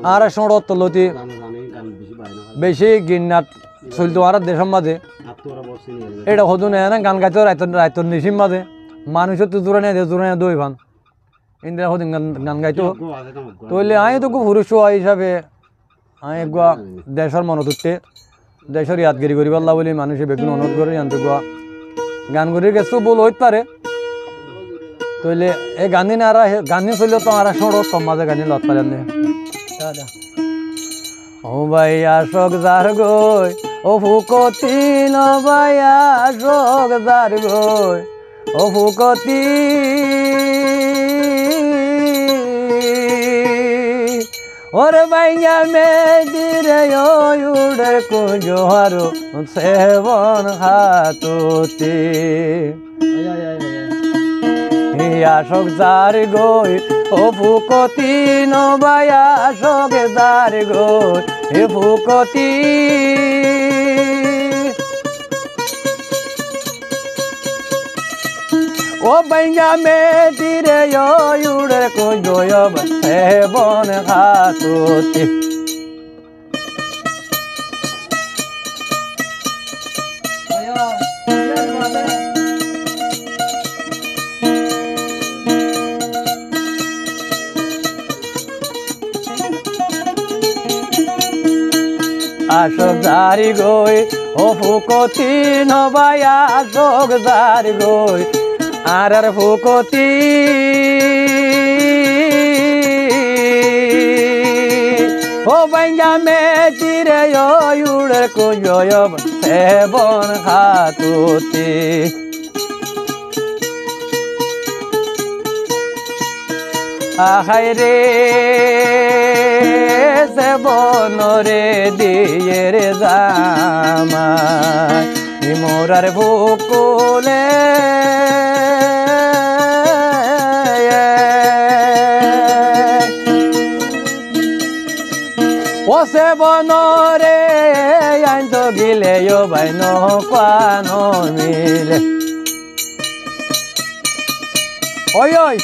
আর সড়ক তলতি বেশি গিন্নাত চলতো আর দেশের মাঝে এটা হতো না গান গাইতে রাইতর নিশির মাঝে মানুষের তো জোরে নেই দই ভান ইন্দিরা হদিন গান গাইতো তৈলে আমি তো খুব পুরুষ হিসাবে আমি একগুয়া দেশের মনত উঠতে দেশের ইয়াদগিরি করি পাল্লা বলে মানুষে বেগুন অনুরোধ করে জানতে গুয়া গান করি গেছো বল হইতে পারে তৈলে এই গান্ধী না গান্ধী চললে তো আর সড়ক কম মাঝে গান্ধী লত পারেন ও ভাইয়া শোক যার গই ও ফুকতি ন ভাইয়া শোক যার গই ও ফুকতি ওরে ভাইয়া মেদিরে উড়ে কুজোহারো সেবন হাতুতি আশোক যার গই ও ফুকতি নবায়া আশোক যার গই এ ফুকতি ও বাইঙ্গা মেটিরে উড়ে কুজোয় সেবন হাতুতি আশোক যারি গই ও ফুকতি নবায়া আশোক যারি গই আর ফুকতি ও বাইঙ্গা মেটিরে উড়ে কুজোয় সেবন হাতুতি আহাই রে সেবন রে দিয়ে রে জামাই মোরার বুকুলে ও সেবন রে আইন তো গিলে বাইন পানো মিলে ওই ওই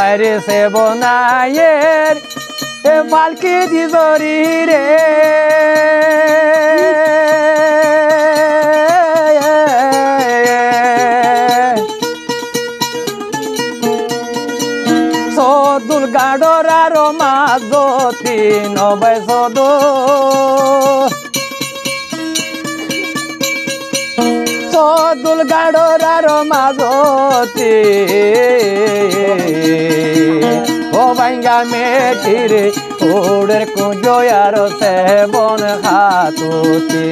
আরে সেবনায়ের পালকি দিজরি রে সদুল গাডর আর মাজতি নবাই সদ সদুল গাডর আর মাজতি ও বাইঙ্গা মেটিরে ওড়ের কুজোয়ার সেবন হাতুতি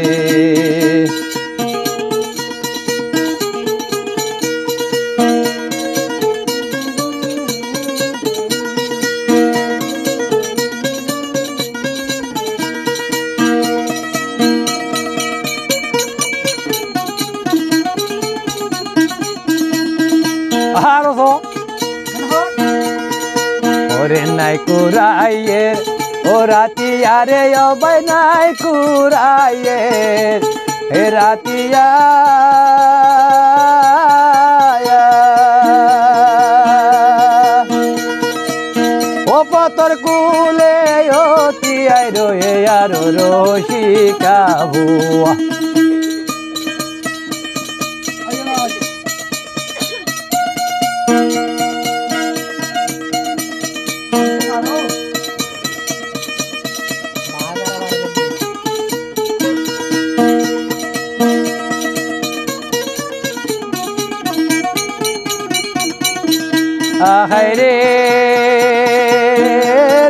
ওরে নাই কুরাইয়ের ও রাতিয়া রে অবাই নাই কুরাইয়ের এ রাতিয়া ও পতর কুলে ও তিয়াই রয়ে আর রসিকা বুয়া আহাইরে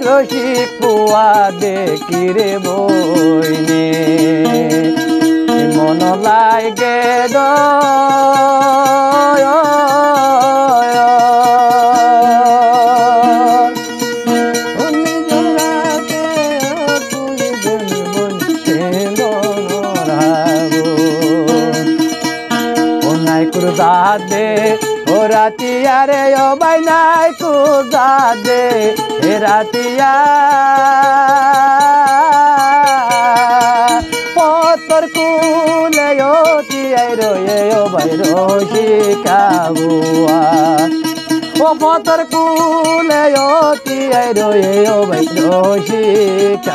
রসিক পুয়া দেখি রে বইনে মন লাগে দে ও রাতিয়া রে ও বাই নাই কুজা দে হে রাতিয়া পতর কুলে অতি আই রয়ে ও ভাই রসিকাবুয়া ও পতর কুলে অতি আই রয়ে ও ভাই রসিকাবুয়া